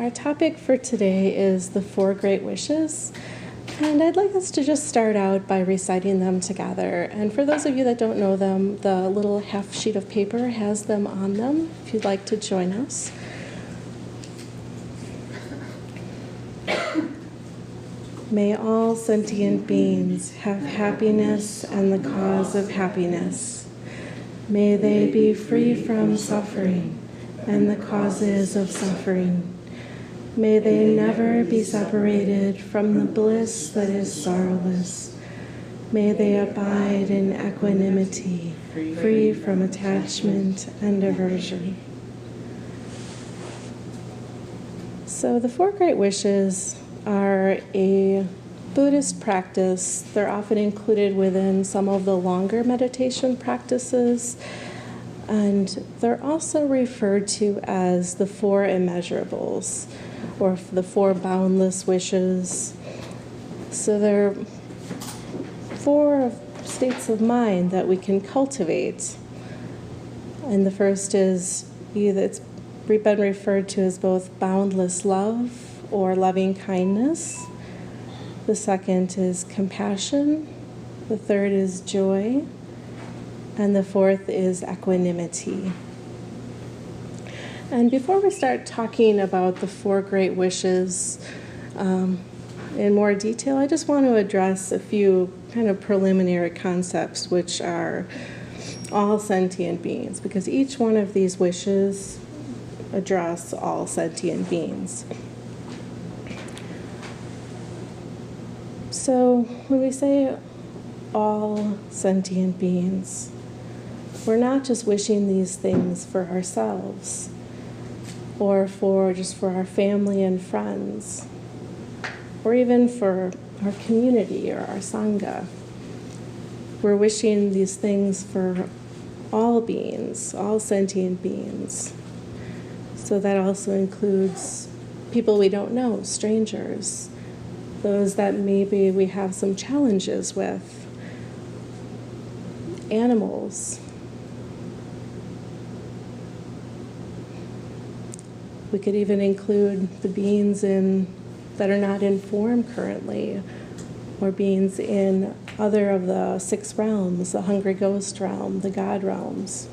our topic for today is the 4 great wishes, and I'd like us to just start out by reciting them together. And for those of you that don't know them, the little half sheet of paper has them on them if you'd like to join us. May all sentient beings have happiness and the cause of happiness. May they be free from suffering and the causes of suffering. May they never be separated from the bliss that is sorrowless. May they abide in equanimity, free from attachment and aversion. So the 4 great wishes are a Buddhist practice. They're often included within some of the longer meditation practices, and they're also referred to as the 4 immeasurables, or the 4 boundless wishes. So they're 4 states of mind that we can cultivate. And the first is it's been referred to as both boundless love or loving kindness. The second is compassion. The third is joy. And the 4th is equanimity. And before we start talking about the 4 great wishes in more detail, I just want to address a few kind of preliminary concepts, which are all sentient beings, because each one of these wishes address all sentient beings. So when we say all sentient beings, we're not just wishing these things for ourselves or for our family and friends, or even for our community or our sangha. We're wishing these things for all beings, all sentient beings. So that also includes people we don't know, strangers, those that maybe we have some challenges with, animals. We could even include the beings that are not in form currently, or beings in other of the 6 realms, the hungry ghost realm, the God realms.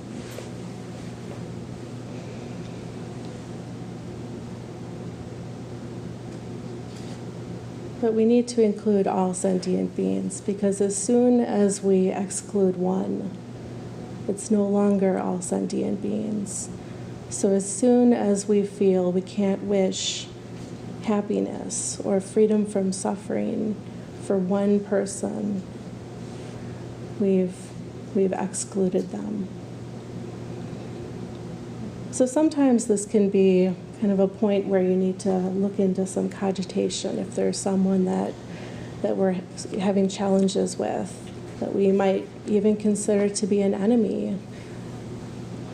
But we need to include all sentient beings, because as soon as we exclude one, it's no longer all sentient beings. So as soon as we feel we can't wish happiness or freedom from suffering for one person, we've excluded them. So sometimes this can be kind of a point where you need to look into some cogitation if there's someone that we're having challenges with, that we might even consider to be an enemy.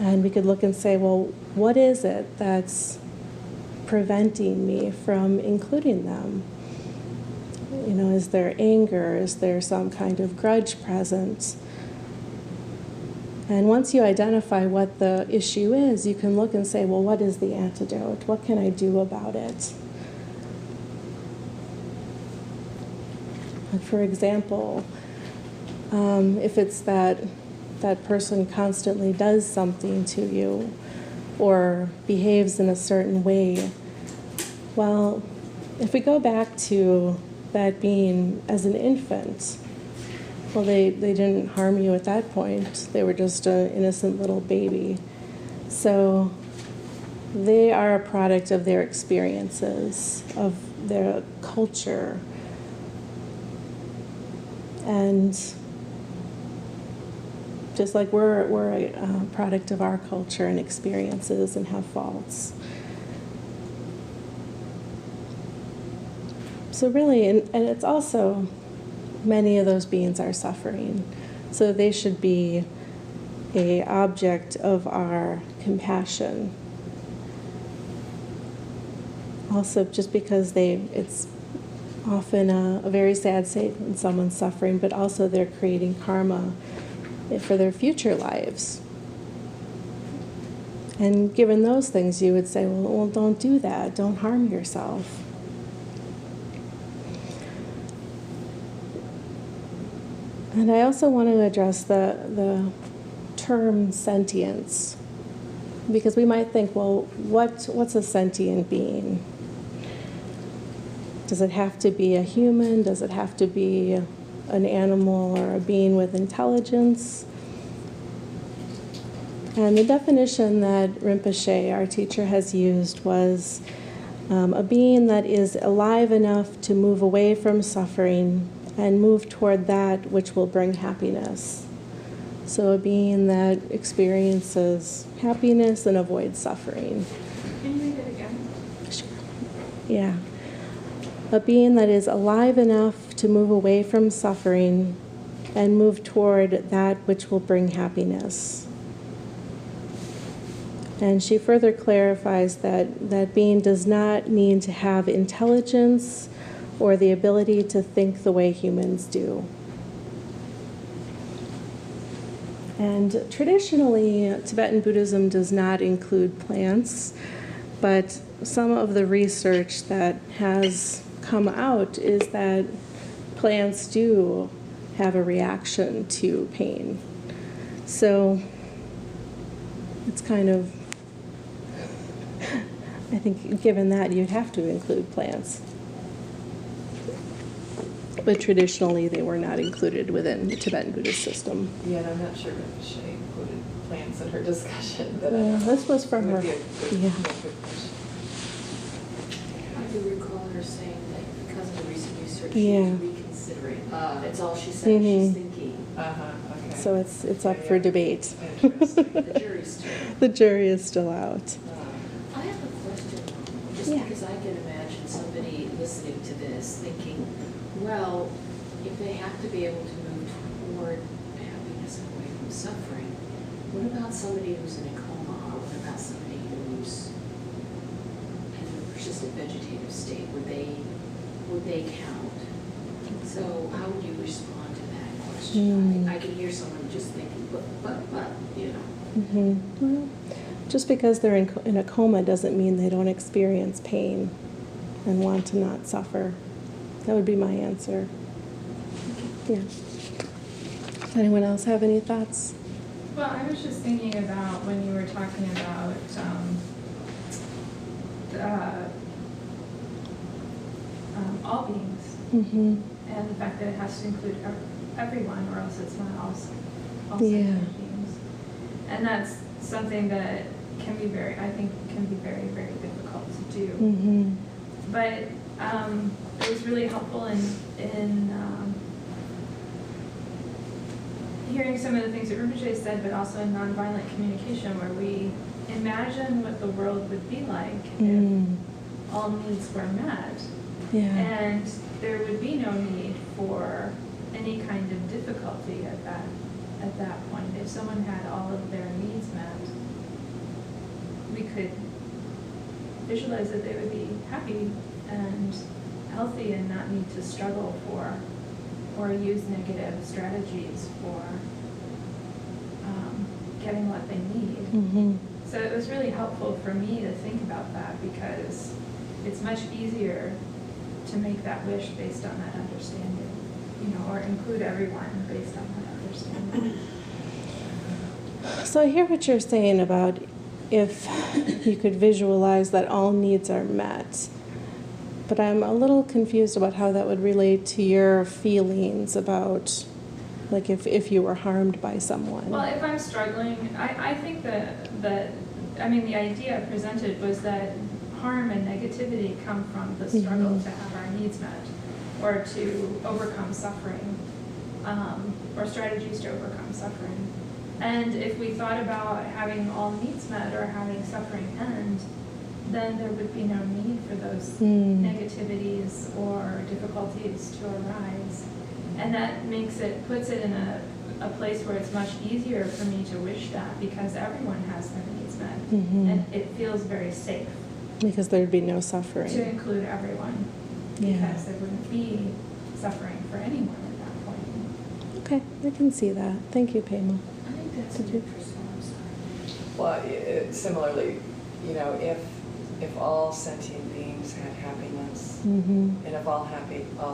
And we could look and say, well, what is it that's preventing me from including them? Is there anger? Is there some kind of grudge present? And once you identify what the issue is, you can look and say, well, what is the antidote? What can I do about it? And for example, if it's that person constantly does something to you or behaves in a certain way, well, if we go back to that being as an infant, well, they didn't harm you at that point. They were just an innocent little baby. So they are a product of their experiences, of their culture. And just like we're a product of our culture and experiences and have faults. So really, and it's also, many of those beings are suffering. So they should be an object of our compassion. Also, just because it's often a very sad state when someone's suffering, but also they're creating karma for their future lives. And given those things, you would say, well, don't do that. Don't harm yourself. And I also want to address the term sentience, because we might think, well, what's a sentient being? Does it have to be a human? Does it have to be an animal or a being with intelligence? And the definition that Rinpoche, our teacher, has used was a being that is alive enough to move away from suffering and move toward that which will bring happiness. So a being that experiences happiness and avoids suffering. Can you read it again? Sure. Yeah. A being that is alive enough to move away from suffering and move toward that which will bring happiness. And she further clarifies that being does not need to have intelligence or the ability to think the way humans do. And traditionally, Tibetan Buddhism does not include plants, but some of the research that has come out is that plants do have a reaction to pain. So it's kind of, I think given that, you'd have to include plants. But traditionally, they were not included within the Tibetan Buddhist system. Yeah, and I'm not sure if she included plants in her discussion. But this was from her. Yeah. I do recall her saying that because of the recent research, Yeah. she's reconsidering. That's all she said. She's thinking. Okay. So it's up for debate. Interesting. The jury's still. The jury is still out. I have a question, just Yeah. because I can imagine somebody listening to this thinking, well, if they have to be able to move toward happiness and away from suffering, what about somebody who's in a coma, or what about somebody who's in a persistent vegetative state? Would they count? So how would you respond to that question? I can hear someone just thinking, but, you know. Well, just because they're in a coma doesn't mean they don't experience pain and want to not suffer. That would be my answer. Yeah. Does anyone else have any thoughts? Well, I was just thinking about when you were talking about all beings, and the fact that it has to include everyone, or else it's not all sentient beings. And that's something that can be very very difficult to do. But it was really helpful in hearing some of the things that Rinpoche said, but also in nonviolent communication, where we imagine what the world would be like if all needs were met. Yeah. And there would be no need for any kind of difficulty at that point. If someone had all of their needs met, we could visualize that they would be happy and healthy and not need to struggle for or use negative strategies for getting what they need. So it was really helpful for me to think about that, because it's much easier to make that wish based on that understanding, or include everyone based on that understanding. So I hear what you're saying about if you could visualize that all needs are met. But I'm a little confused about how that would relate to your feelings about, like, if you were harmed by someone. Well, if I'm struggling, I think that the idea presented was that harm and negativity come from the struggle to have our needs met, or to overcome suffering, or strategies to overcome suffering. And if we thought about having all needs met or having suffering end, then there would be no need for those negativities or difficulties to arise. And that puts it in a place where it's much easier for me to wish that, because everyone has their needs met. And it feels very safe. Because there'd be no suffering. To include everyone. Because there wouldn't be suffering for anyone at that point. Okay, I can see that. Thank you, Pema. I think that's an interesting, I'm sorry. Well, similarly, you know, if all sentient beings had happiness, and if all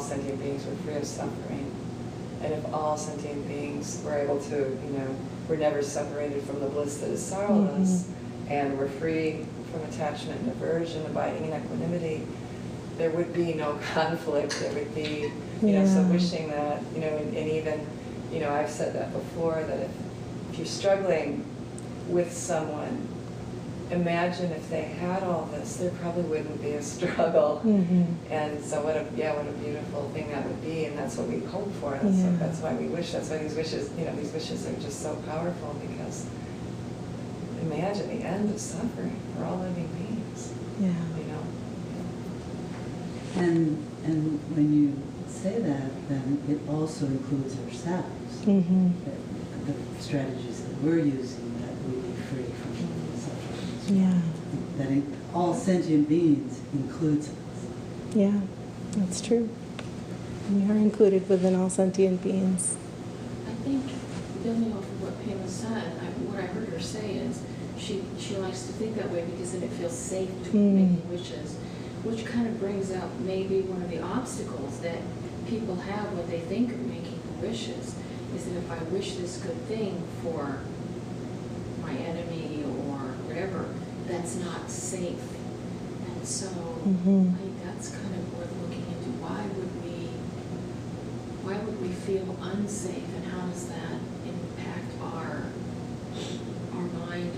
sentient beings were free of suffering, and if all sentient beings were able to, you know, we're never separated from the bliss that is sorrowless, and we're free from attachment and aversion, abiding in equanimity, there would be no conflict. There would be, you know, so wishing that, you know, and even, you know, I've said that before, that if you're struggling with someone, imagine if they had all this, there probably wouldn't be a struggle. And so what a beautiful thing that would be, and that's what we hope for. That's why we wish. That's why these wishes, you know, these wishes are just so powerful, because imagine the end of suffering for all living beings. Yeah. You know. And when you say that, then it also includes ourselves. The strategies that we're using, that we be free from suffering. Yeah. That all sentient beings includes us. Yeah, that's true. We are included within all sentient beings. I think, building off of what Pema said, what I heard her say is she likes to think that way because then it feels safe to make wishes, which kind of brings up maybe one of the obstacles that people have when they think of making wishes, is that if I wish this good thing for my enemy or whatever, that's not safe. And so I think that's kind of worth looking into. Why would we feel unsafe, and how does that impact our mind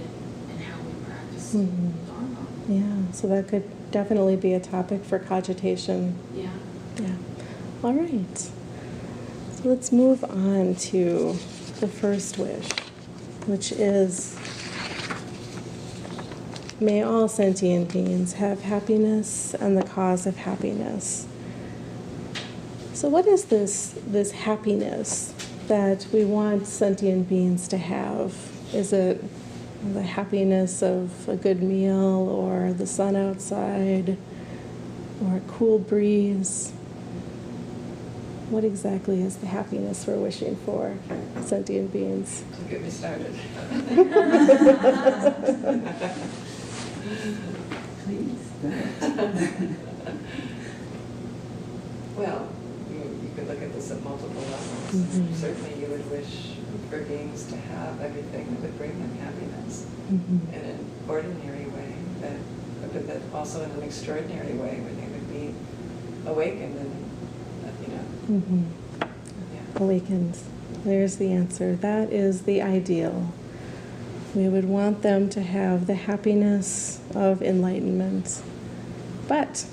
and how we practice Dharma? Yeah, so that could definitely be a topic for cogitation. Yeah. Yeah. All right. So let's move on to the first wish, which is, may all sentient beings have happiness and the cause of happiness. So what is this happiness that we want sentient beings to have? Is it the happiness of a good meal, or the sun outside, or a cool breeze? What exactly is the happiness we're wishing for, sentient beings? Don't get me started. Please. Well, you could look at this at multiple levels. Certainly you would wish for beings to have everything that would bring them happiness in an ordinary way, but that also in an extraordinary way, when they would be awakened and, you know. Awakened. There's the answer. That is the ideal. We would want them to have the happiness of enlightenment. But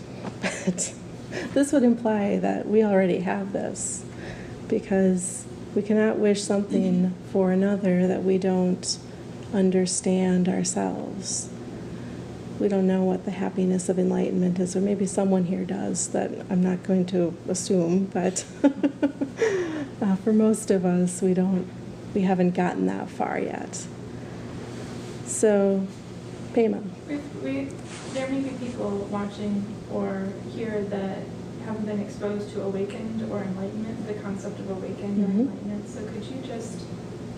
this would imply that we already have this, because we cannot wish something for another that we don't understand ourselves. We don't know what the happiness of enlightenment is, or maybe someone here does, that I'm not going to assume, but for most of us, we haven't gotten that far yet. So, Pema. There may be people watching or here that haven't been exposed to awakened or enlightenment, the concept of awakened or enlightenment. So could you just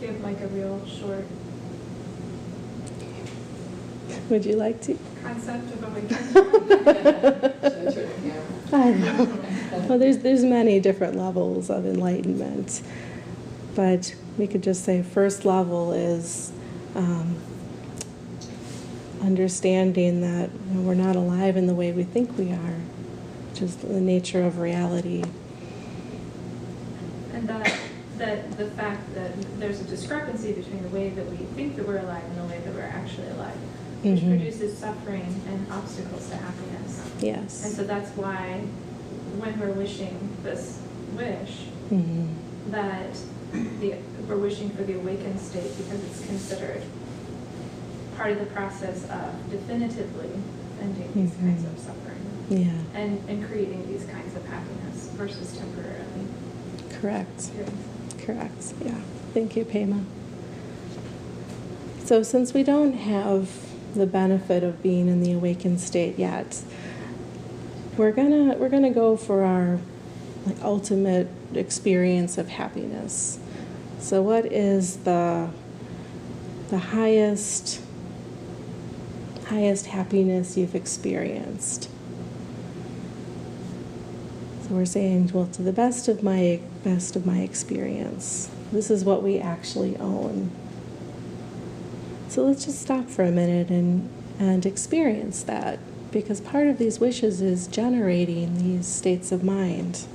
give like a real short Would you like to? concept of awakened? I know. Well, there's many different levels of enlightenment, but we could just say first level is understanding that we're not alive in the way we think we are, which is the nature of reality. And that the fact that there's a discrepancy between the way that we think that we're alive and the way that we're actually alive, which produces suffering and obstacles to happiness. Yes. And so that's why when we're wishing this wish, that we're wishing for the awakened state, because it's considered part of the process of definitively ending these kinds of suffering. Yeah. And creating these kinds of happiness versus temporarily. Correct. Correct. Yeah. Thank you, Pema. So since we don't have the benefit of being in the awakened state yet, we're gonna go for our ultimate experience of happiness. So what is the highest highest happiness you've experienced. So we're saying, well, to the best of my experience, this is what we actually own. So let's just stop for a minute and experience that, because part of these wishes is generating these states of mind.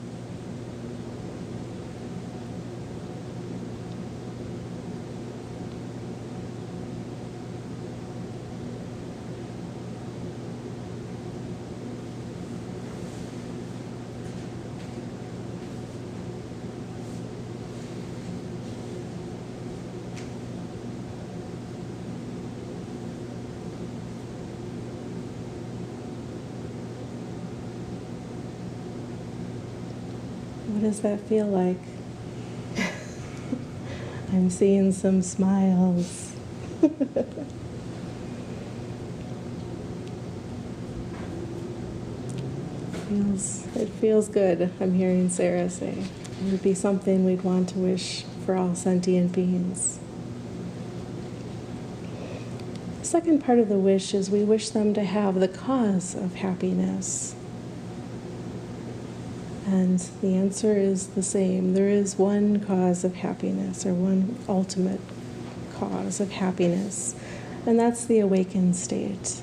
What does that feel like? I'm seeing some smiles. It feels good, I'm hearing Sarah say. It would be something we'd want to wish for all sentient beings. The second part of the wish is we wish them to have the cause of happiness. And the answer is the same. There is one cause of happiness, or one ultimate cause of happiness, and that's the awakened state.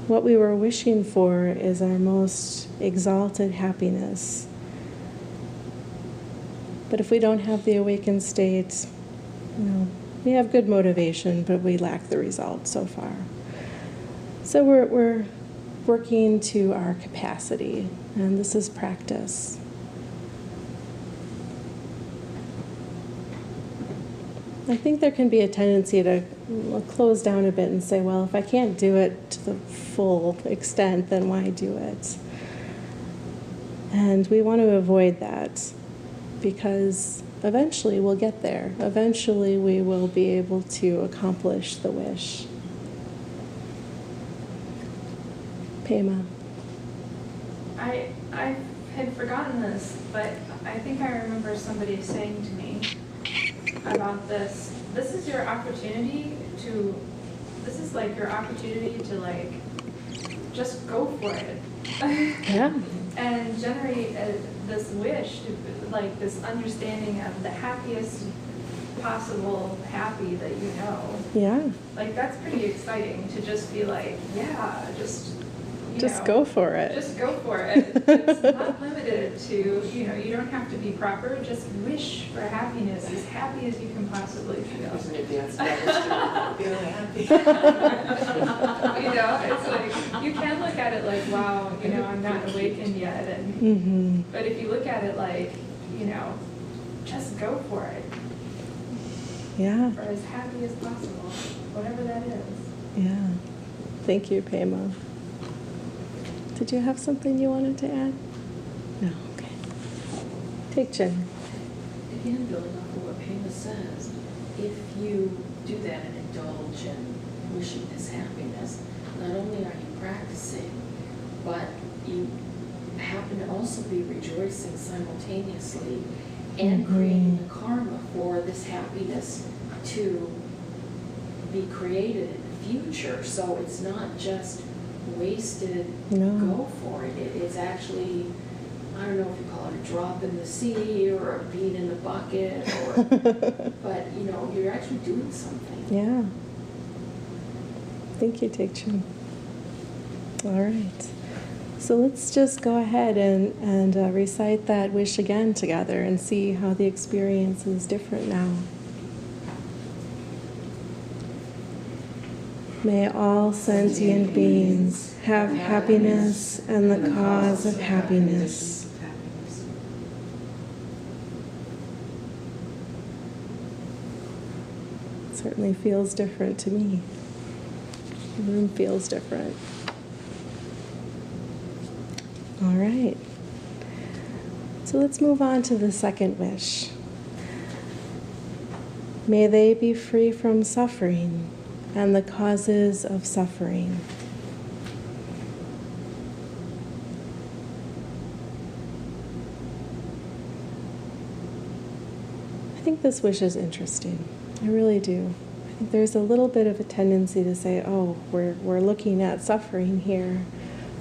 What we were wishing for is our most exalted happiness. But if we don't have the awakened state, we have good motivation, but we lack the result so far. So we're working to our capacity, and this is practice. I think there can be a tendency to close down a bit and say, well, if I can't do it to the full extent, then why do it? And we want to avoid that, because eventually we'll get there. Eventually we will be able to accomplish the wish. Pema. I had forgotten this, but I think I remember somebody saying to me about this. This is your opportunity to, just go for it. Yeah. And generate this wish, this understanding of the happiest possible happy that you know. Yeah. That's pretty exciting to just be just go for it. Just go for it. It's not limited to, you don't have to be proper. Just wish for happiness, as happy as you can possibly feel. Isn't it dance feeling happy? It's like, you can look at it like, wow, I'm not awakened yet. And But if you look at it like, just go for it. Yeah. For as happy as possible, whatever that is. Yeah. Thank you, Pema. Did you have something you wanted to add? No, okay. Take Jen. Again, building off of what Pema says, if you do that and indulge in wishing this happiness, not only are you practicing, but you happen to also be rejoicing simultaneously and creating the karma for this happiness to be created in the future. So it's not just wasted, go for it. It's actually, I don't know if you call it a drop in the sea or a bean in the bucket, but you're actually doing something. Yeah. Thank you, Teik-Chun. All right. So let's just go ahead and recite that wish again together and see how the experience is different now. May all sentient beings have happiness and the cause of happiness. It certainly feels different to me. The room feels different. All right. So let's move on to the second wish. May they be free from suffering and the causes of suffering. I think this wish is interesting. I really do. I there's a little bit of a tendency to say, oh, we're looking at suffering here.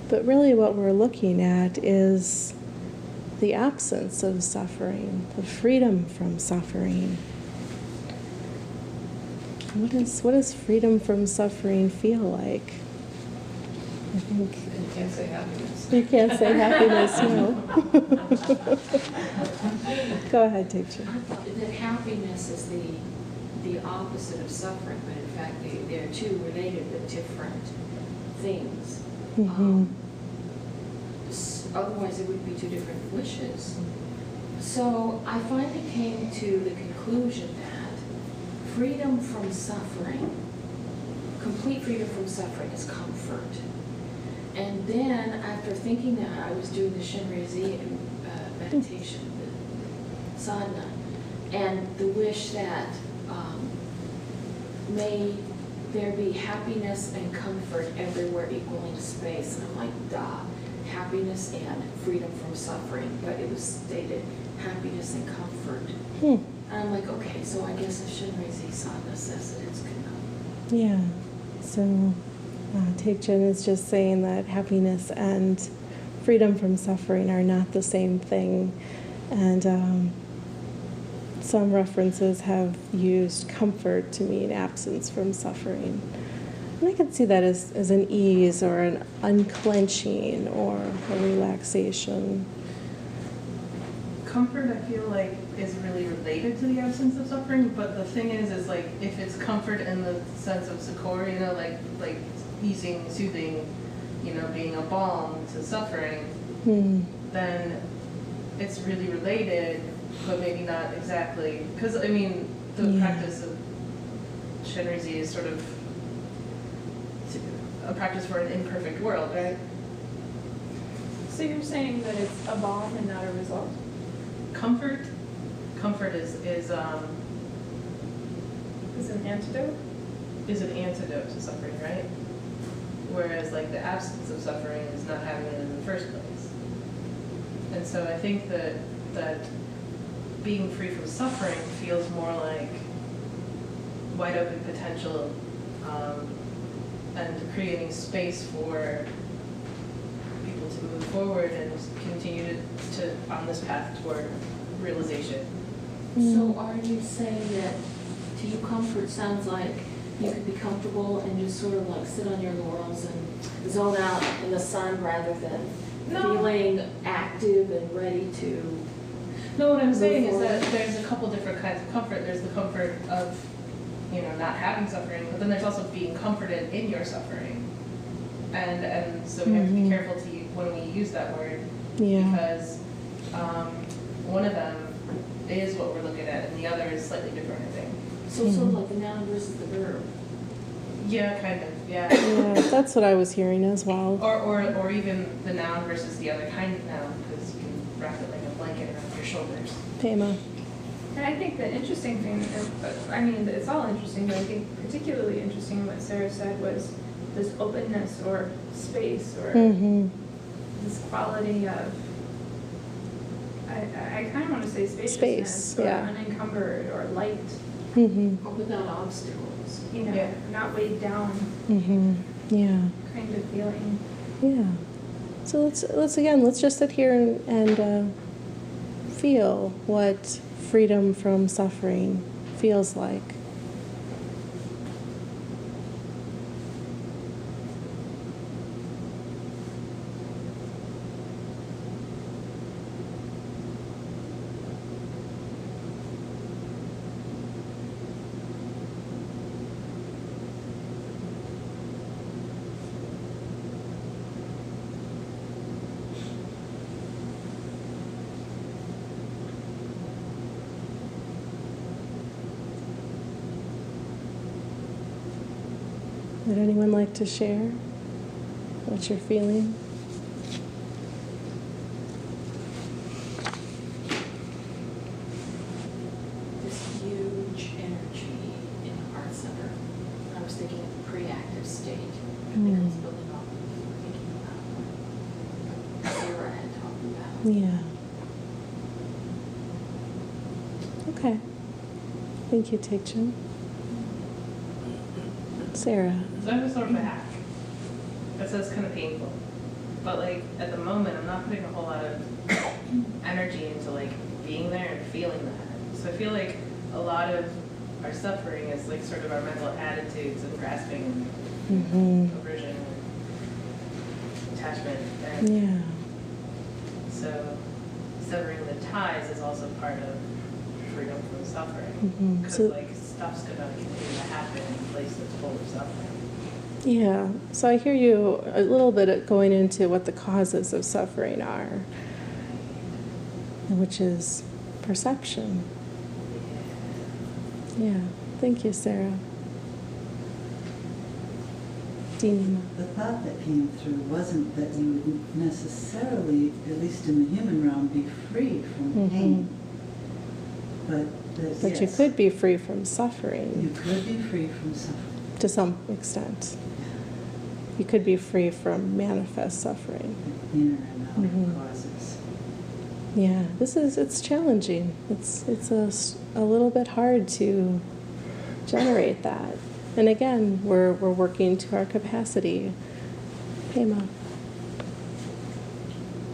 But really what we're looking at is the absence of suffering, the freedom from suffering. What does freedom from suffering feel like? I think You can't say happiness. you can't say happiness, no. Go ahead, teacher. I thought that happiness is the opposite of suffering, but in fact, they're two related but different things. Mm-hmm. Otherwise, it would be two different wishes. So I finally came to the conclusion that freedom from suffering, complete freedom from suffering, is comfort. And then, after thinking that, I was doing the Shinrei-Z meditation, the sadhana, and the wish that may there be happiness and comfort everywhere equaling space. And I'm like, duh, happiness and freedom from suffering. But it was stated happiness and comfort. And I'm like, okay, so I guess the Shinrei-Z sadhana says that it's good enough. Yeah. So Taichin is just saying that happiness and freedom from suffering are not the same thing. And some references have used comfort to mean absence from suffering. And I can see that as an ease or an unclenching or a relaxation. Comfort, I feel like, is really related to the absence of suffering, but the thing is like, if it's comfort in the sense of Sakura, you know, like easing, soothing, you know, being a balm to suffering, then it's really related, but maybe not exactly. Because, I mean, the practice of Shinrei-Z is sort of a practice for an imperfect world, right? So you're saying that it's a balm and not a result? Comfort is Is an antidote? is an antidote to suffering, right? Whereas like the absence of suffering is not having it in the first place. And so I think that being free from suffering feels more like wide open potential, and creating space for people to move forward and continue to on this path toward realization. So are you saying that to you comfort sounds like you could be comfortable and just sort of like sit on your laurels and zone out in the sun rather than feeling active and ready to? No, what I'm saying is that there's a couple different kinds of comfort. There's the comfort of, you know, not having suffering, but then there's also being comforted in your suffering. And so we have to be careful when we use that word, because one of them is what we're looking at, and the other is slightly different, I think. So sort of like the noun versus the verb. Yeah, kind of, yeah. Yeah, that's what I was hearing as well. Or even the noun versus the other kind of noun, because you can wrap it like a blanket around your shoulders. Pema. And I think the interesting thing, I mean, it's all interesting, but I think particularly interesting what Sarah said was this openness or space or this quality of, I kind of want to say spaciousness or unencumbered or light. Or without obstacles. You know, not weighed down Yeah. kind of feeling. Yeah. So let's just sit here and feel what freedom from suffering feels like. Would anyone like to share what you're feeling? This huge energy in the heart center. I was thinking of the pre-active state. And it's building up, thinking about what Sarah had talked about. Yeah. Okay. Thank you, Taichin. Sarah. So I have a sort of a hack. That says kind of painful. But like at the moment, I'm not putting a whole lot of energy into like being there and feeling that. So I feel like a lot of our suffering is like sort of our mental attitudes of grasping and aversion and attachment. And Yeah. so severing the ties is also part of freedom from suffering. Mhm. Because So- like stuff's gonna continue to happen in a place that's full of suffering. Yeah, so I hear you a little bit going into what the causes of suffering are, which is perception. Yeah, thank you, Sarah. Dean. The thought that came through wasn't that you would necessarily, at least in the human realm, be free from pain. But that, But you yes, could be free from you suffering could be free from suffering. to some extent. You could be free from manifest suffering. Inner and outer Mhm. causes. Yeah, it's challenging. It's a little bit hard to generate that. And again, we're working to our capacity. Pema.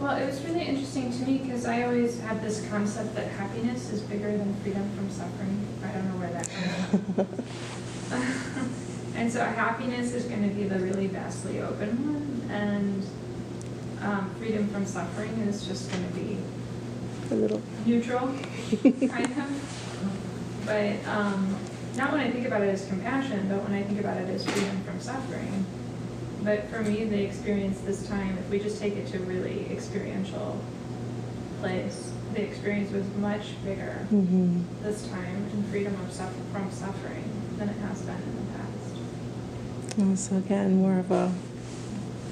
Well, it was really interesting to me because I always had this concept that happiness is bigger than freedom from suffering. I don't know where that comes from. And so happiness is going to be the really vastly open one, and freedom from suffering is just going to be A little. neutral, kind of. But not when I think about it as compassion, but when I think about it as freedom from suffering. But for me, the experience this time, if we just take it to a really experiential place, the experience was much bigger Mm-hmm. this time in freedom of from suffering than it has been in the past. So again, more of a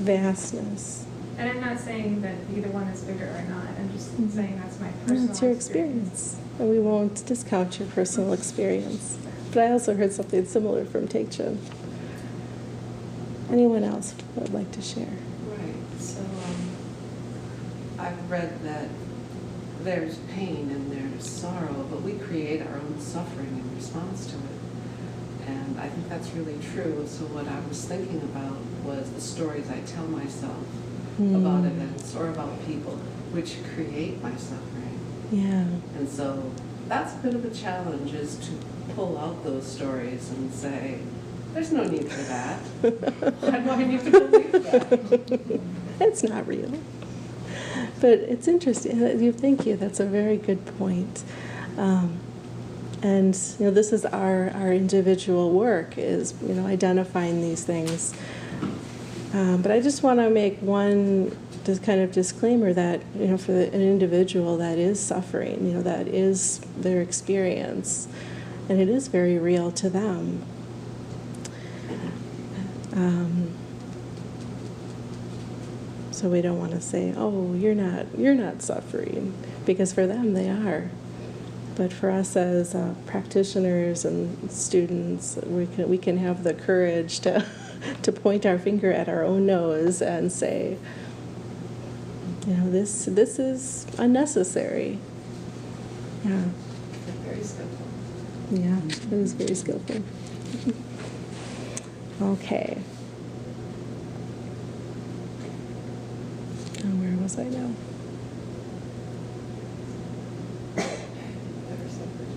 vastness. And I'm not saying that either one is bigger or not. I'm just Mhm. saying that's my No, personal it's your experience. And we won't discount your personal experience. But I also heard something similar from Taechin. Anyone else that would like to share? Right, so I've read that there's pain and there's sorrow, but we create our own suffering in response to it. And I think that's really true. So what I was thinking about was the stories I tell myself about events or about people, which create my suffering. Yeah. And so that's a bit of a challenge, is to pull out those stories and say, there's no need for that. Why do I need to believe that? It's not real. But it's interesting. Thank you. That's a very good point. And this is our individual work, is identifying these things. But I just want to make one just kind of disclaimer that for an individual that is suffering, that is their experience, and it is very real to them. So we don't want to say, "Oh, you're not suffering," because for them they are. But for us as practitioners and students, we can have the courage to point our finger at our own nose and say, this is unnecessary. Yeah. Very skillful. Yeah, it is very skillful. Okay. Oh, where was I now? Never separated.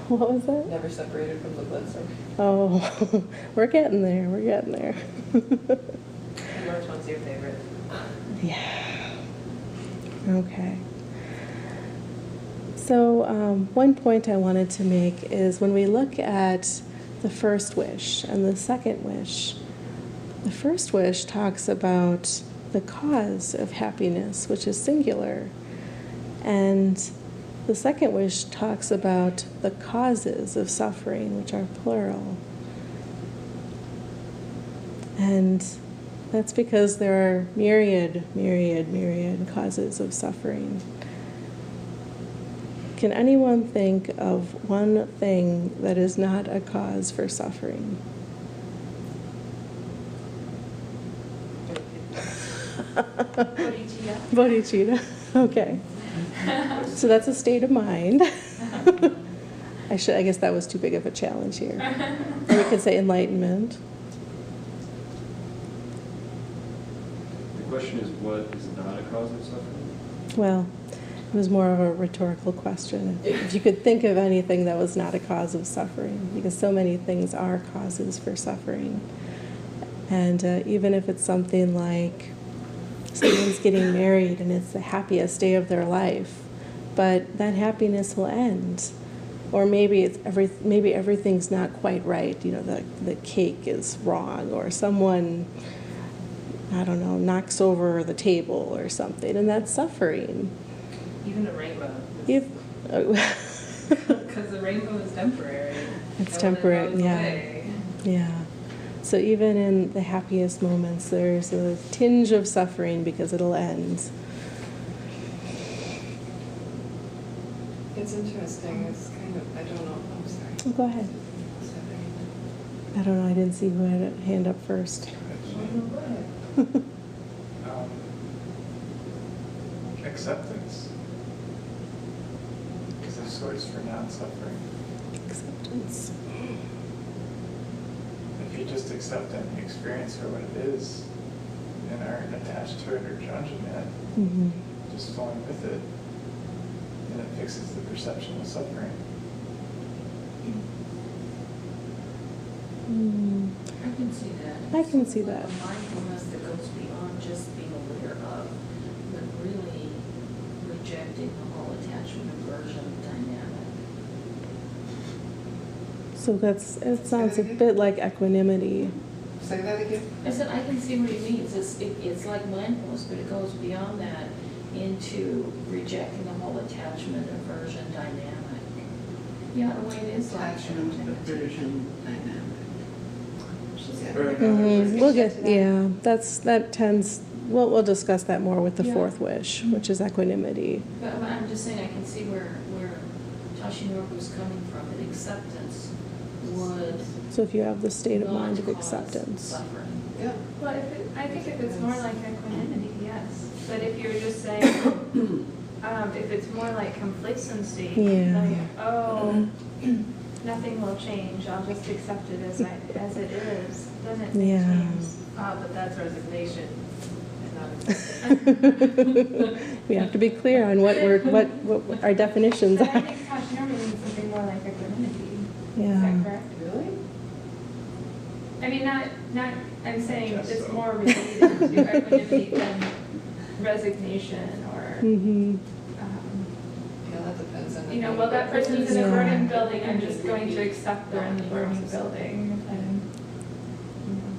What was that? Never separated from the blitzer. Oh, we're getting there. We're getting there. Which one's your favorite? Yeah. Okay. So one point I wanted to make is when we look at the first wish and the second wish, the first wish talks about the cause of happiness, which is singular, and the second wish talks about the causes of suffering, which are plural. And that's because there are myriad causes of suffering. Can anyone think of one thing that is not a cause for suffering? Bodhicitta. Bodhicitta. Okay. So that's a state of mind. I guess that was too big of a challenge here. we could say enlightenment. The question is, what is not a cause of suffering? Well, it was more of a rhetorical question. If you could think of anything that was not a cause of suffering, because so many things are causes for suffering. And even if it's something like someone's getting married and it's the happiest day of their life, but that happiness will end. Or maybe maybe everything's not quite right. You know, the cake is wrong, or someone, I don't know, knocks over the table or something, and that's suffering. Even a rainbow. Because the rainbow is temporary. It's And when temporary, it goes yeah. away, Yeah. So even in the happiest moments, there's a tinge of suffering because it'll end. It's interesting, it's kind of, I don't know, I'm sorry. Oh, go ahead. I don't know, I didn't see who had a hand up first. Go ahead. Acceptance is a source for non-suffering. Acceptance. If you just accept it and you experience for what it is and aren't attached to it or judging it, Mm-hmm. just flowing with it, and it fixes the perception of suffering. Mm. I can see that. I can see It's that. a mindfulness that goes beyond just being aware of, but really rejecting the whole attachment aversion dynamic. So it sounds a bit like equanimity. Say that again? I said, I can see what he means. It's like mindfulness, but it goes beyond that into rejecting the whole attachment aversion dynamic. Yeah, the way it is like Attachment, that. aversion, dynamic. Mm-hmm. We'll get, yeah, that tends, we'll discuss that more with the Yeah. fourth wish, which is equanimity. But I'm just saying, I can see where Tashinoroku's coming from, that acceptance would So if you have the state of not mind of cause acceptance. suffering. Yeah. Well, I think if it's more like equanimity, yes. But if you were just saying, if it's more like complacency, Yeah. like, oh, nothing will change, I'll just accept it as it is, then it may Yeah. change. but that's resignation and not acceptance. We have to be clear on what our definitions But I are. think Tashinori means something more like equanimity. Is Yeah. that correct? Really? I mean, not, I'm saying Guess it's so. more related to equanimity than resignation or, Mm-hmm. Yeah, that depends on. the you know, thing, well, that but- person's in a Yeah. burning building, I'm just going to accept they're in the burning building and, you know,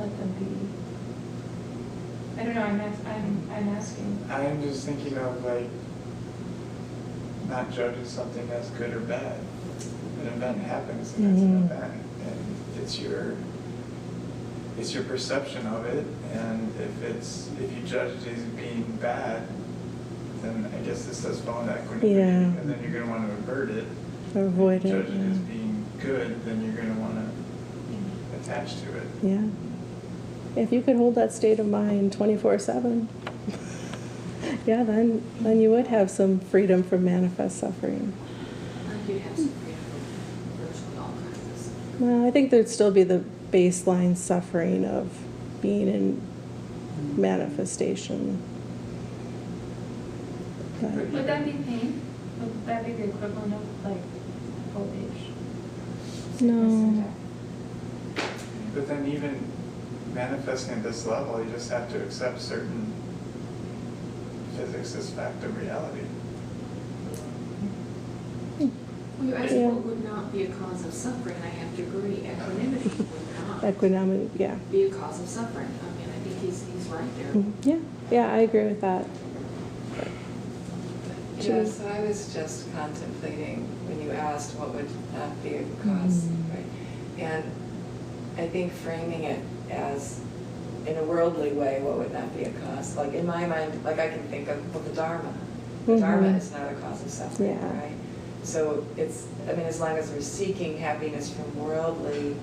let them be. I don't know, I'm asking. I'm just thinking of like not judging something as good or bad. An event happens and it's an Mhm. event, and it's your perception of it, and if you judge it as being bad, then I guess this does fall into equanimity, Yeah. and then you're gonna want to avert it. Or avoid If you it, judge it as yeah. being good, then you're gonna want to attach to it. Yeah. If you could hold that state of mind 24/7, yeah, then you would have some freedom from manifest suffering. I think you'd have some freedom from virtually all kinds of stuff. Well, I think there'd still be the baseline suffering of being in manifestation. But, Would that be pain? Would that be the equivalent of like old age? Sickness and no. death? But then even manifesting at this level, you just have to accept certain physics as fact of reality. Well, you asked Yeah. what would not be a cause of suffering, and I have to agree, equanimity would not Equanimity, yeah. be a cause of suffering. I mean, I think he's right there. Mhm. Yeah, yeah, I agree with that. Yeah, so I was just contemplating when you asked what would not be a cause, right? And I think framing it as, in a worldly way, what would not be a cause? Like in my mind, like I can think of, well, the Dharma. The Dharma Mhm. is not a cause of suffering, Yeah. right? So it's, I mean, as long as we're seeking happiness from worldly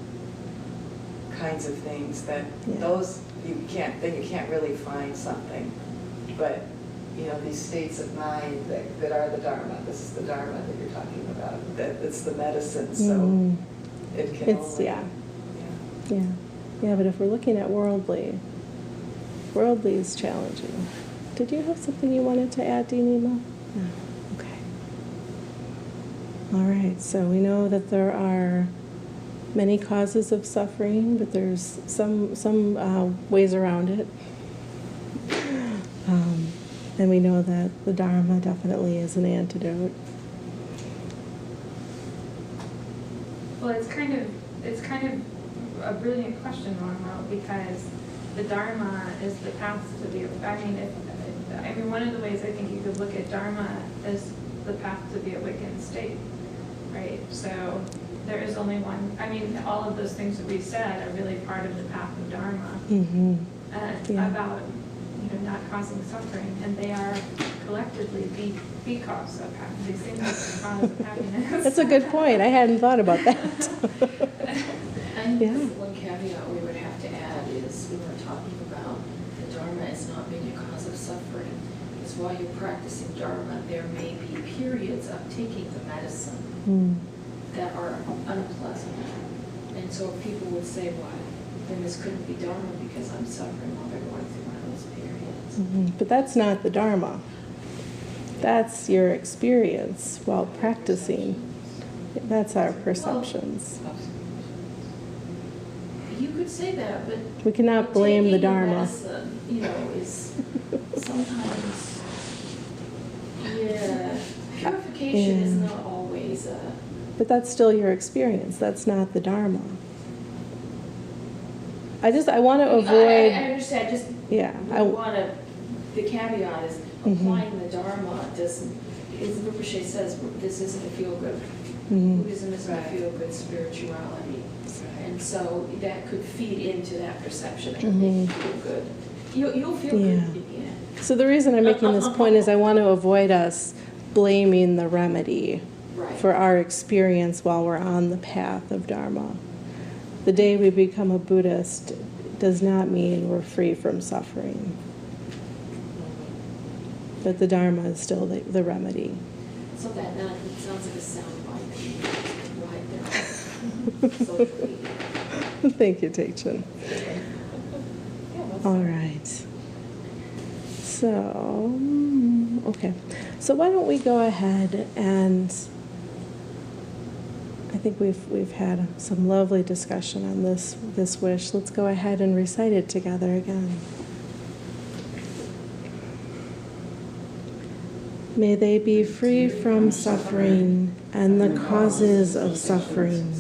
kinds of things, that Yeah. those, then you can't really find something. But, you know, these states of mind that are the Dharma, this is the Dharma that you're talking about, that it's the medicine, so Mhm. It can It's, only. yeah. Yeah. Yeah, but if we're looking at worldly is challenging. Did you have something you wanted to add, Dinima? No. Okay. All right, so we know that there are many causes of suffering, but there's some ways around it. And we know that the Dharma definitely is an antidote. Well, it's kind of a brilliant question, Ronald, because the Dharma is the path to the. I mean, one of the ways I think you could look at Dharma is the path to the awakened state, right? So there is only one. I mean, all of those things that we said are really part of the path of Dharma, Mm-hmm. Yeah. about not causing suffering, and they are collectively the cause of happiness. They seem like the cause of happiness. That's a good point. I hadn't thought about that. And Yeah. one caveat we would have to add is we were talking about the Dharma as not being a cause of suffering. Because while you're practicing Dharma, there may be periods of taking the medicine Mm. that are unpleasant. And so people would say, well, then this couldn't be Dharma because I'm suffering while they're going through one of those periods. Mhm. But that's not the Dharma. That's your experience while practicing. That's our perceptions. You could say that, but We cannot blame the taking Dharma. medicine, is sometimes, purification is Yeah. not always a. But that's still your experience. That's not the Dharma. I want to I avoid, understand, just, yeah. the caveat is Mhm. applying the Dharma doesn't, as Rinpoche says, this isn't a feel-good, Mhm. Buddhism isn't a Right. feel-good spirituality. And so that could feed into that perception that Mhm. they feel good. You'll feel good Yeah. in the end. So the reason I'm making this point is I want to avoid us blaming the remedy Right. for our experience while we're on the path of Dharma. The day we become a Buddhist does not mean we're free from suffering. But the Dharma is still the remedy. So that it sounds like a soundbite that you can write down socially. Thank you, Taichung. Yeah, what's All that? right. So, okay. So why don't we go ahead and I think we've had some lovely discussion on this wish. Let's go ahead and recite it together again. May they be free from suffering and the causes of suffering.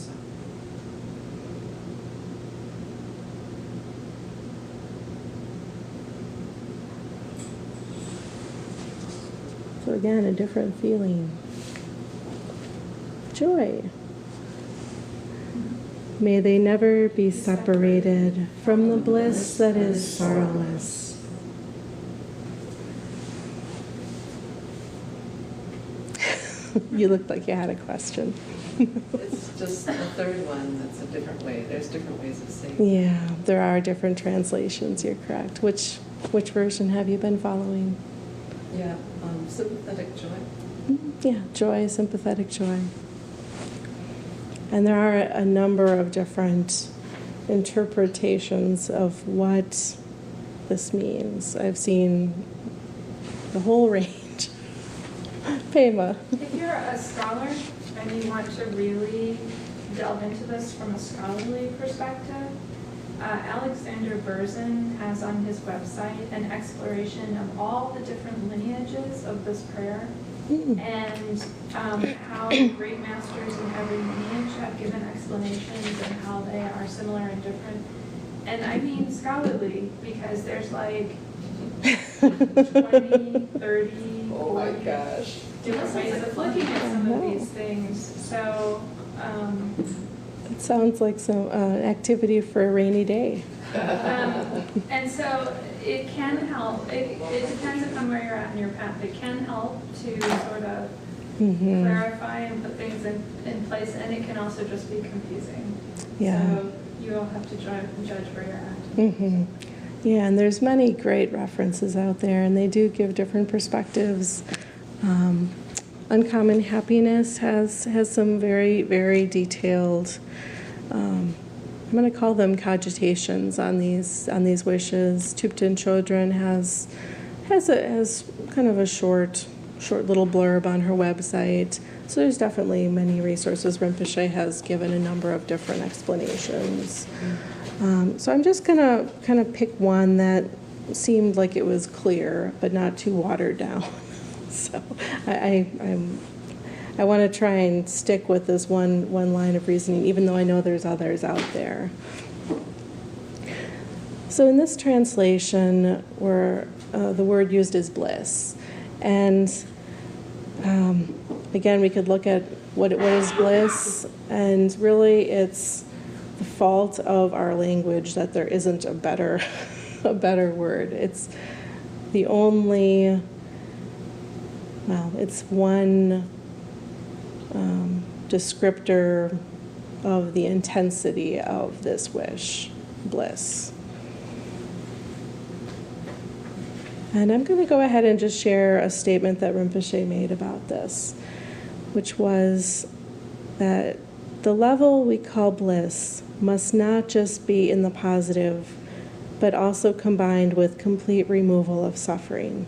So again, a different feeling. Joy. May they never be separated from the bliss that is sorrowless. You looked like you had a question. It's just the third one, that's a different way. There's different ways of saying it. Yeah, there are different translations, you're correct. Which version have you been following? Yeah, sympathetic joy. Yeah, joy, sympathetic joy. And there are a number of different interpretations of what this means. I've seen the whole range. Pema. If you're a scholar and you want to really delve into this from a scholarly perspective, Alexander Berzin has on his website an exploration of all the different lineages of this prayer and how the great masters in every lineage have given explanations and how they are similar and different. And I mean scholarly, because there's like 20, 30, Oh my 40 gosh. different ways of looking at some of these things. So, It sounds like some activity for a rainy day. and so it can help. It depends upon where you're at in your path. It can help to sort of Mm-hmm. clarify and put things in place, and it can also just be confusing. Yeah. So you all have to judge where you're at. Mm-hmm. Yeah, and there's many great references out there, and they do give different perspectives. Uncommon Happiness has some very, very detailed I'm going to call them cogitations on these wishes. Tupten Chodron has kind of a short little blurb on her website. So there's definitely many resources. Rinpoche has given a number of different explanations. So I'm just going to kind of pick one that seemed like it was clear, but not too watered down. So I want to try and stick with this one line of reasoning, even though I know there's others out there. So in this translation, where the word used is bliss, and again, we could look at what is bliss, and really it's the fault of our language that there isn't a better word. It's the only, it's one descriptor of the intensity of this wish, bliss. And I'm going to go ahead and just share a statement that Rinpoche made about this, which was that the level we call bliss must not just be in the positive, but also combined with complete removal of suffering.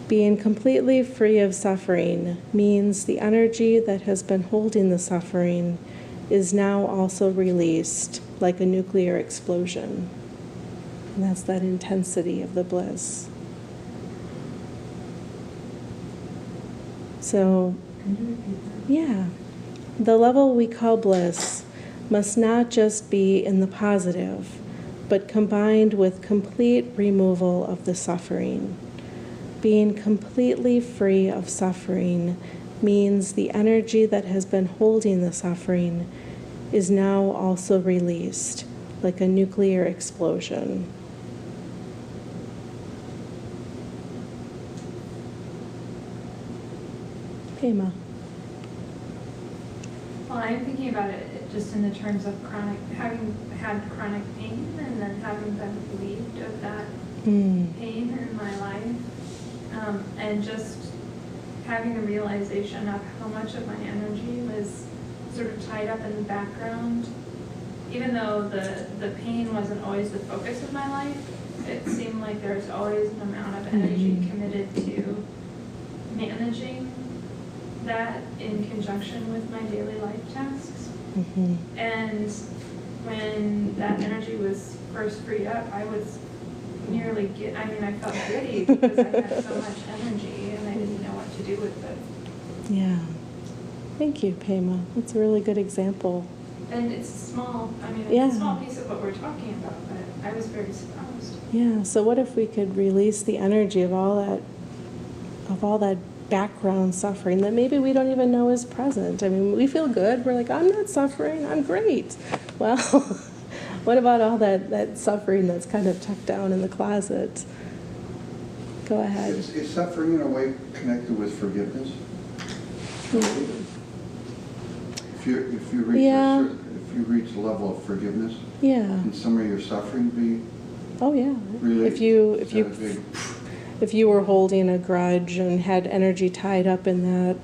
Being completely free of suffering means the energy that has been holding the suffering is now also released like a nuclear explosion. And that's that intensity of the bliss. So, Can you repeat that? yeah, the level we call bliss must not just be in the positive, but combined with complete removal of the suffering. Being completely free of suffering means the energy that has been holding the suffering is now also released, like a nuclear explosion. Pema. Well, I'm thinking about it just in the terms of having had chronic pain and then having been relieved of that pain in my life, and just having the realization of how much of my energy was sort of tied up in the background. Even though the pain wasn't always the focus of my life, it seemed like there was always an amount of energy committed to managing that in conjunction with my daily life tasks. And when that energy was first freed up, I was nearly I felt giddy because I had so much energy and I didn't know what to do with it. Yeah. Thank you, Pema. That's a really good example. And it's small, it's Yeah. a small piece of what we're talking about, but I was very surprised. Yeah, so what if we could release the energy of all that background suffering that maybe we don't even know is present? I mean, we feel good. We're like, I'm not suffering. I'm great. Well, what about all that suffering that's kind of tucked down in the closet? Go ahead. Is suffering in a way connected with forgiveness? If you reach if you reach a level of forgiveness, Yeah. can some of your suffering be Oh yeah. relieved? If you were holding a grudge and had energy tied up in that,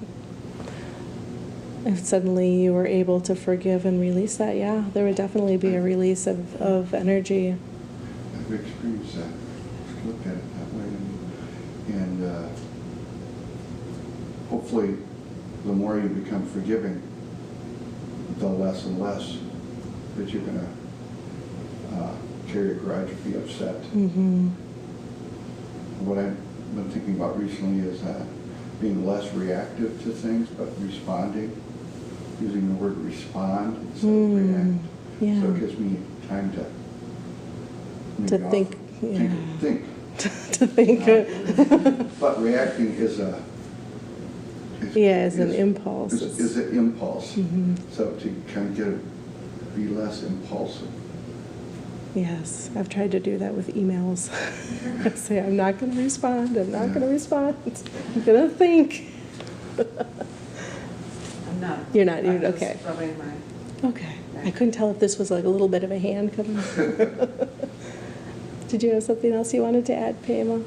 if suddenly you were able to forgive and release that, yeah, there would definitely be a release of energy. I've experienced that. Looked at it that way, and hopefully, the more you become forgiving, the less and less that you're going to carry a grudge, be upset. What I've been thinking about recently is being less reactive to things, but responding, using the word respond instead of react. Yeah. So it gives me time to think. Think. To think. But reacting is an impulse. Is an impulse. So to kind of be less impulsive. Yes, I've tried to do that with emails. I say, I'm not going to respond. I'm not going to respond. I'm going to think. I'm not. You're not. I'm just Okay. rubbing my Okay. I couldn't tell if this was like a little bit of a hand coming. Did you have something else you wanted to add, Pema?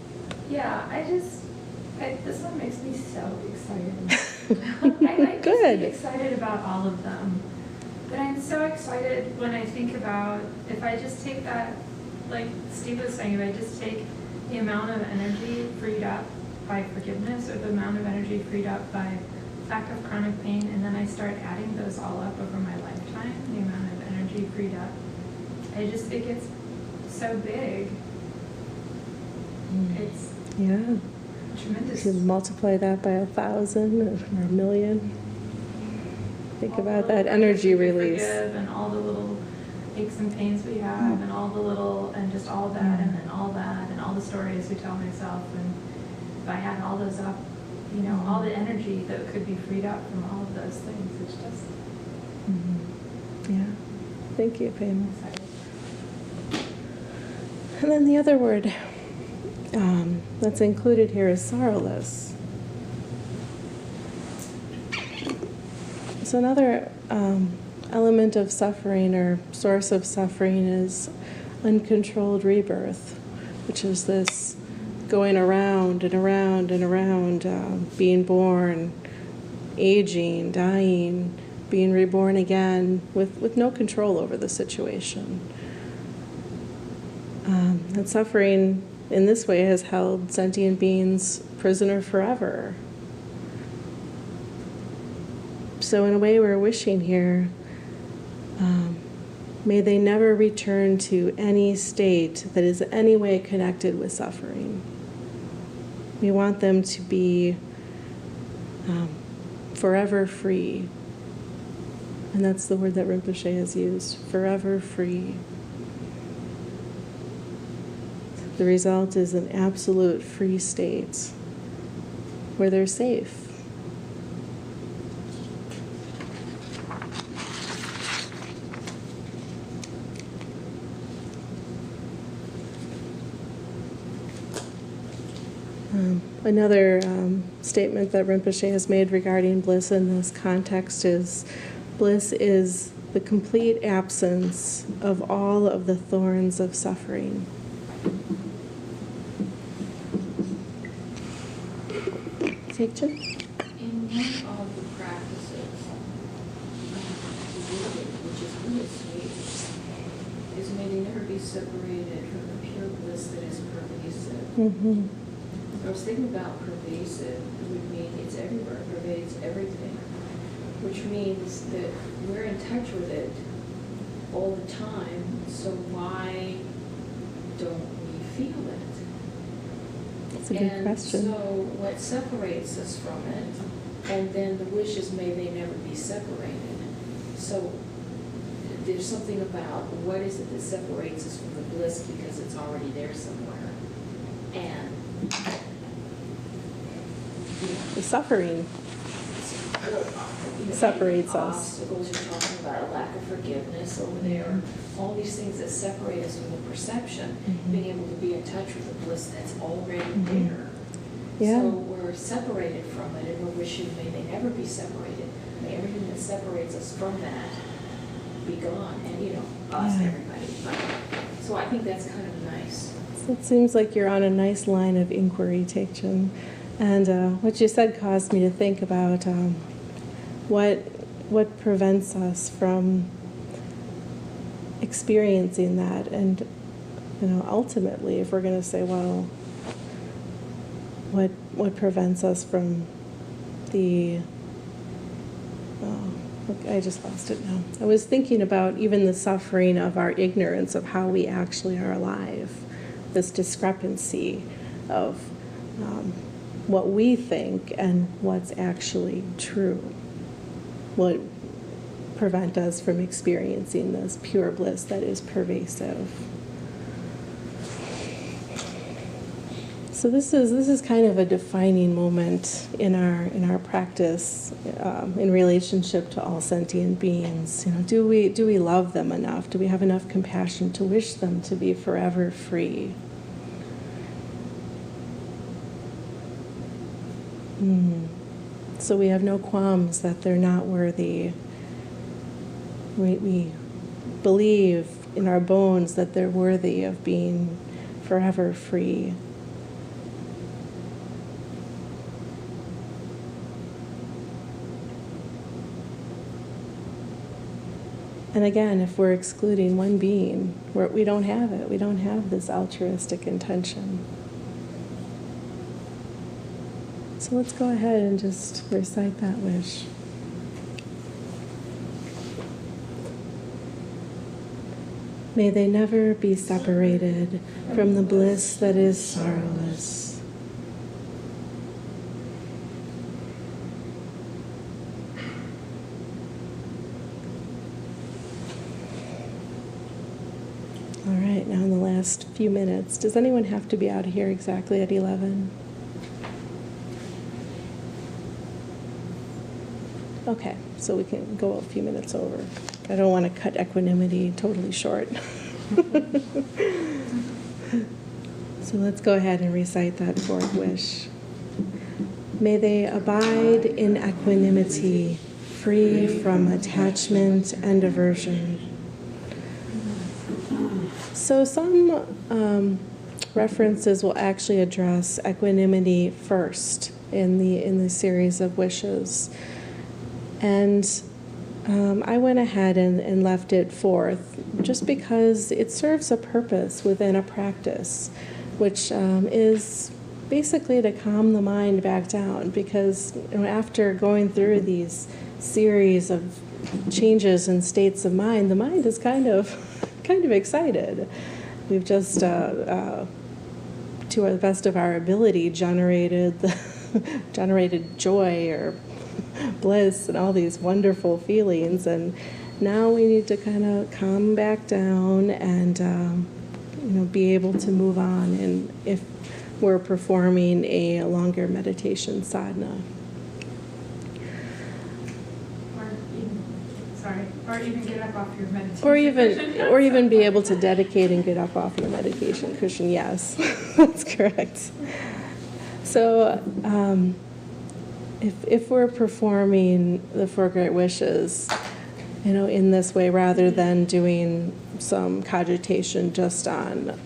Yeah, this one makes me so excited. I Good. get excited about all of them. But I'm so excited when I think about, if I just take that, like Steve was saying, if I just take the amount of energy freed up by forgiveness, or the amount of energy freed up by lack of chronic pain, and then I start adding those all up over my lifetime, the amount of energy freed up, I just think it's so big. It's Yeah. tremendous. If you multiply that by 1,000 or 1,000,000, think All the about little that energy practices we release. forgive, and all the little aches and pains we have, and all the little, and just all that, and then all that, and all the stories we tell myself. And if I had all those up, you know, all the energy that could be freed up from all of those things, it's just Yeah. Thank you, Pam. exciting. And then the other word that's included here is sorrowless. So another element of suffering or source of suffering is uncontrolled rebirth, which is this going around and around and around, being born, aging, dying, being reborn again with no control over the situation. And suffering in this way has held sentient beings prisoner forever. So in a way, we're wishing here, may they never return to any state that is in any way connected with suffering. We want them to be forever free. And that's the word that Rinpoche has used, forever free. The result is an absolute free state where they're safe. Another statement that Rinpoche has made regarding bliss in this context is, bliss is the complete absence of all of the thorns of suffering. Take two. In one of the practices, which is really sweet, is may they never be separated from the pure bliss that is pervasive. Mm-hmm. I was thinking about pervasive, it would mean it's everywhere, pervades everything, which means that we're in touch with it all the time, so why don't we feel it? That's a good question. And so what separates us from it, and then the wish is may they never be separated. So there's something about what is it that separates us from the bliss because it's already there somewhere. And The suffering you know, separates us. obstacles, you're talking about a lack of forgiveness over there, all these things that separate us from the perception, being able to be in touch with the bliss that's already there. Yeah. So we're separated from it, and we're wishing may they never be separated. May everything that separates us from that be gone, and you know, us, Yeah. everybody. So I think that's kind of nice. So it seems like you're on a nice line of inquiry, Taekchun. And what you said caused me to think about what prevents us from experiencing that. And you know, ultimately, if we're going to say, well, what prevents us from the I just lost it now. I was thinking about even the suffering of our ignorance of how we actually are alive, this discrepancy of what we think and what's actually true. What prevent us from experiencing this pure bliss that is pervasive. So this is kind of a defining moment in our practice in relationship to all sentient beings. You know, do we love them enough? Do we have enough compassion to wish them to be forever free? So we have no qualms that they're not worthy. We believe in our bones that they're worthy of being forever free. And again, if we're excluding one being, we don't have it. We don't have this altruistic intention. So let's go ahead and just recite that wish. May they never be separated from the bliss that is sorrowless. All right, now in the last few minutes, does anyone have to be out of here exactly at 11? Okay, so we can go a few minutes over. I don't want to cut equanimity totally short. So let's go ahead and recite that fourth wish. May they abide in equanimity, free from attachment and aversion. So some references will actually address equanimity first in the series of wishes. And I went ahead and left it fourth just because it serves a purpose within a practice, which is basically to calm the mind back down, because after going through these series of changes and states of mind, the mind is kind of excited. We've just, to the best of our ability, generated joy or bliss and all these wonderful feelings, and now we need to kind of calm back down and be able to move on, and if we're performing a longer meditation sadhana. Or even get up off your meditation or even be able to dedicate and get up off your meditation cushion. Yes, that's correct. So if we're performing the four great wishes, in this way, rather than doing some cogitation just on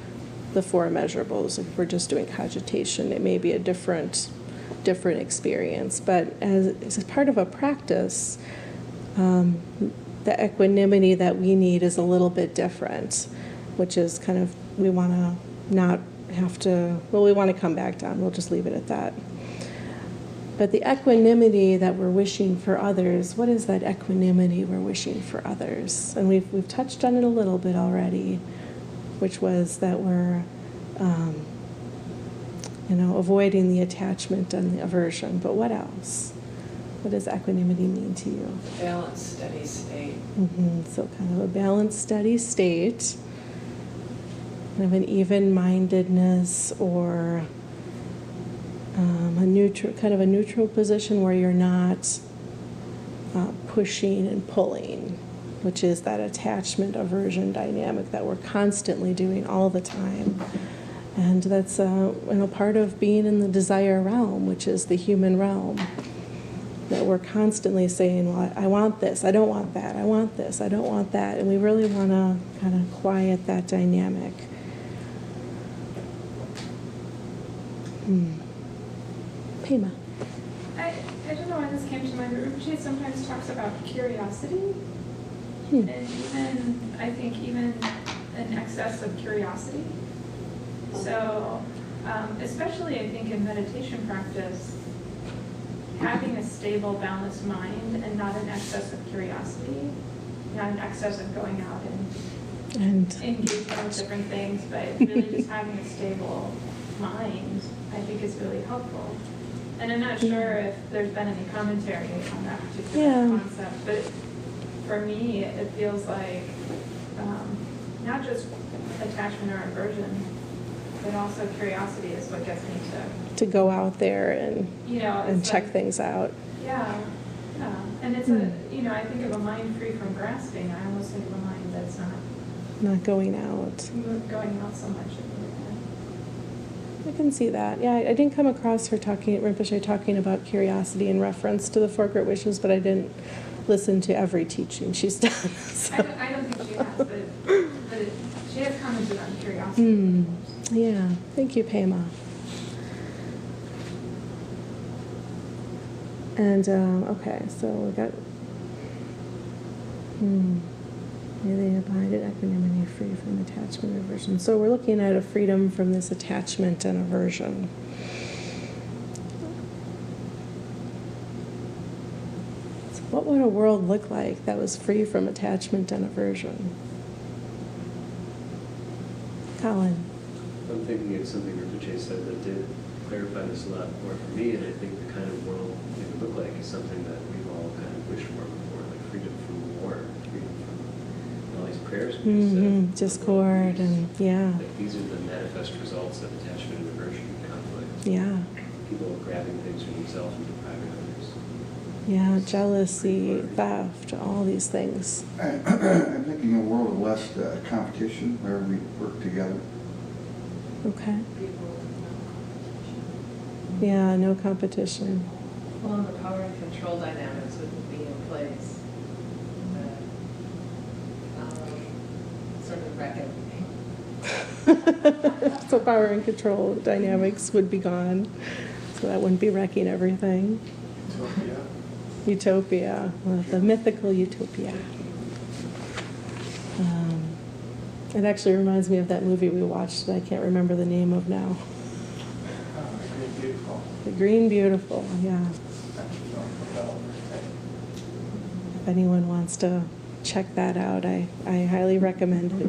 the four measurables, if we're just doing cogitation, it may be a different experience. But as part of a practice, the equanimity that we need is a little bit different, which is kind of, we want to not have to, we want to come back down. We'll just leave it at that. But the equanimity that we're wishing for others, what is that equanimity we're wishing for others? And we've touched on it a little bit already, which was that we're, avoiding the attachment and the aversion. But what else? What does equanimity mean to you? Balanced, steady state. So kind of a balanced, steady state, kind of an even-mindedness, or a neutral position where you're not pushing and pulling, which is that attachment aversion dynamic that we're constantly doing all the time. And that's part of being in the desire realm, which is the human realm. That we're constantly saying, well, I want this, I don't want that, I want this, I don't want that. And we really want to kind of quiet that dynamic. Pema. I don't know why this came to mind, but Rinpoche sometimes talks about curiosity. And even, I think, even an excess of curiosity. So, especially I think in meditation practice, having a stable, balanced mind and not an excess of curiosity, not an excess of going out and engaging with different things, but really just having a stable mind, I think is really helpful. And I'm not sure if there's been any commentary on that particular concept, but for me, it feels like not just attachment or aversion, but also curiosity is what gets me to go out there and check things out. Yeah. And it's I think of a mind free from grasping. I almost think of a mind that's not going out so much. I can see that. Yeah, I didn't come across Rinpoche talking about curiosity in reference to the four great wishes, but I didn't listen to every teaching she's done. So. I don't think she has, but she has commented on curiosity. Yeah, thank you, Pema. And, okay, so we got, May they abide in equanimity, free from attachment and aversion. So we're looking at a freedom from this attachment and aversion. So what would a world look like that was free from attachment and aversion? Colin. I'm thinking it's something Rinpoche said that did clarify this a lot more for me, and I think the kind of world it would look like is something that we've all kind of wished for before, like freedom from war, freedom from all these prayers we just said. Discord and, yeah. Like these are the manifest results of attachment and aversion and conflict. Yeah. People grabbing things for themselves and depriving others. Yeah, jealousy, theft, all these things. I'm thinking a world of less competition where we work together. Okay. People with no competition. Yeah, no competition. Well, and the power and control dynamics wouldn't be in place. Sort of wreck everything. So power and control dynamics would be gone. So that wouldn't be wrecking everything. Utopia. Utopia, well, the mythical utopia. It actually reminds me of that movie we watched that I can't remember the name of now. Green Beautiful. The Green Beautiful, yeah. If anyone wants to check that out, I highly recommend it.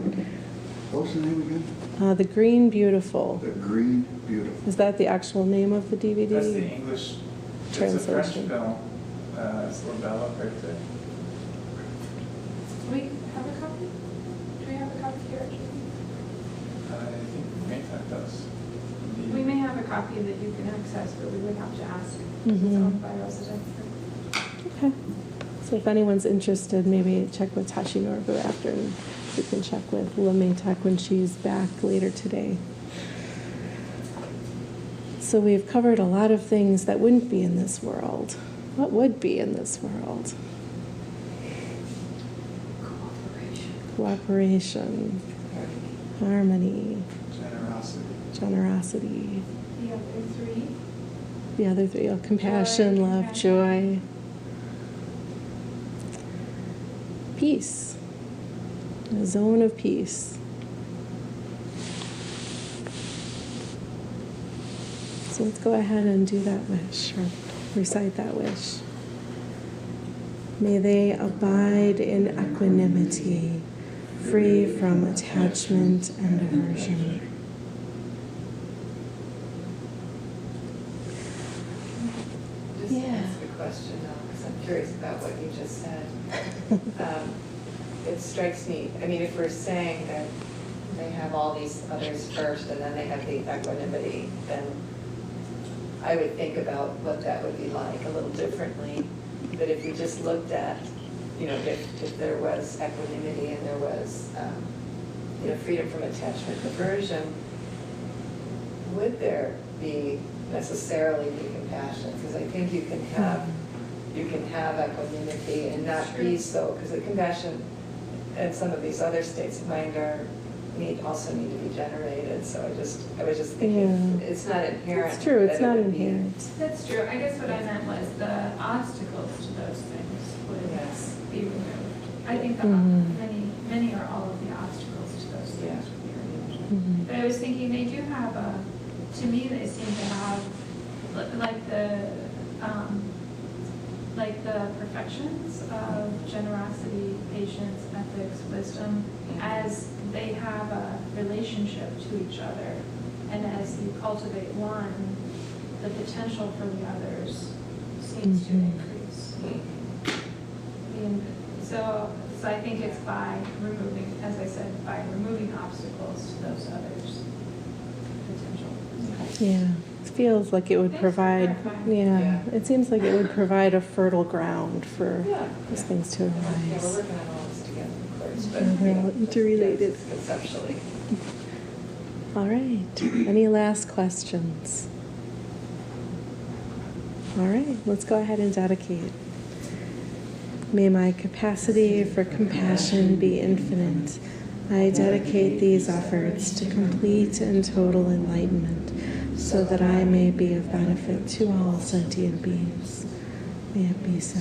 What's the name again? The Green Beautiful. The Green Beautiful. Is that the actual name of the DVD? That's the English, it's a French Translation. film. It's Labella right there. We have a copy? Do we have a copy here? I think Maytag does. We may have a copy that you can access, but we would have to ask. It's Mhm. owned by a resident. Okay. So if anyone's interested, maybe check with Tashi Norbu after, and you can check with Maytag when she's back later today. So we've covered a lot of things that wouldn't be in this world. What would be in this world? Cooperation, harmony, generosity. The other three. The other three, compassion, Joy, love, compassion. joy. Peace. A zone of peace. So let's go ahead and do that wish, or recite that wish. May they abide in equanimity, free from attachment and aversion. Just Yeah. to ask a question now, because I'm curious about what you just said. It strikes me, I mean, if we're saying that they have all these others first and then they have the equanimity, then I would think about what that would be like a little differently. But if we just looked at, if there was equanimity and there was, freedom from attachment and aversion, would there be necessarily be compassion? Because I think you can have equanimity and not be so, because the compassion and some of these other states of mind also need to be generated. So I was just thinking, Yeah. it's not inherent. It's true, it's that it not would be- inherent. That's true. I guess what I meant was the obstacles to those things would Yes. be removed. I think Mhm. many or all of the obstacles to those things Yeah. would be removed. Mhm. But I was thinking they do have to me they seem to have like the perfections of generosity, patience, ethics, wisdom, as they have a relationship to each other. And as you cultivate one, the potential for the others seems to Mhm. increase. So I think it's by removing, as I said, by removing obstacles to those others' potential. Yeah, it feels like it would Thanks for provide, clarifying. yeah, it seems like it would provide a fertile ground for Yeah. these things to Yeah, we're arise. working on all this together, of course, but. Yeah, they're all just, interrelated. yes, conceptually. All right, any last questions? All right, let's go ahead and dedicate. May my capacity for compassion be infinite. I dedicate these efforts to complete and total enlightenment, so that I may be of benefit to all sentient beings. May it be so.